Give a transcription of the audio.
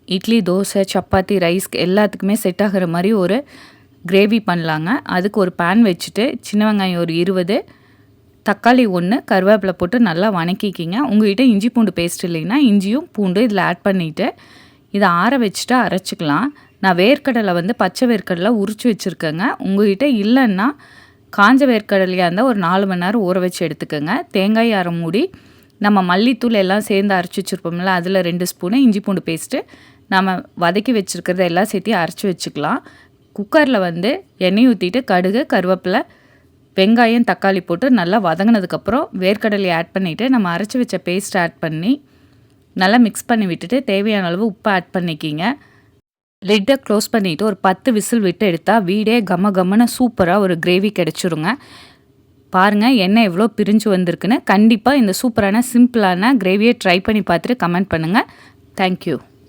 இட்லி, தோசை, சப்பாத்தி, ரைஸ்க்கு எல்லாத்துக்குமே செட் ஆகிற மாதிரி ஒரு கிரேவி பண்ணலாங்க. அதுக்கு ஒரு பேன் வச்சுட்டு சின்ன வெங்காயம் ஒரு 20, தக்காளி 1, கருவேப்பிலை போட்டு நல்லா வணக்கிக்கிங்க. உங்கள்கிட்ட இஞ்சி பூண்டு பேஸ்ட் இல்லைன்னா இஞ்சியும் பூண்டு இதில் ஆட் பண்ணிவிட்டு இதை ஆற வச்சுட்டு அரைச்சிக்கலாம். நான் வேர்க்கடலை பச்சை வேர்க்கடலை உரித்து வச்சுருக்கேங்க. உங்கள்கிட்ட இல்லைன்னா காஞ்ச வேர்க்கடலையாக இருந்தால் ஒரு 4 மணி நேரம் ஊற வச்சு எடுத்துக்கோங்க. தேங்காய் அரை மூடி, நம்ம மல்லித்தூள் எல்லாம் சேர்ந்து அரைச்சி வச்சுருப்போம்ல, அதில் 2 ஸ்பூனு இஞ்சி பூண்டு பேஸ்ட்டு, நம்ம வதக்கி வச்சுருக்கிறத எல்லாம் சேர்த்து அரைச்சி வச்சுக்கலாம். குக்கரில் எண்ணெய் ஊற்றிட்டு கடுகு, கருவேப்பிலை, வெங்காயம், தக்காளி போட்டு நல்லா வதங்கினதுக்கப்புறம் வேர்க்கடலையை ஆட் பண்ணிவிட்டு நம்ம அரைச்சி வச்ச பேஸ்ட் ஆட் பண்ணி நல்லா மிக்ஸ் பண்ணி விட்டுட்டு தேவையான அளவு உப்பு ஆட் பண்ணிக்கிங்க. லிட்டை க்ளோஸ் பண்ணிவிட்டு ஒரு 10 விசில் விட்டு எடுத்தால் வீடே கம கமன்னு சூப்பராக ஒரு கிரேவி கிடச்சிருங்க. பாருங்கள் எண்ணெய் எவ்வளோ பிரிஞ்சு வந்திருக்குன்னு. கண்டிப்பாக இந்த சூப்பரான சிம்பிளான கிரேவியை ட்ரை பண்ணி பார்த்துட்டு கமெண்ட் பண்ணுங்கள். தேங்க்யூ.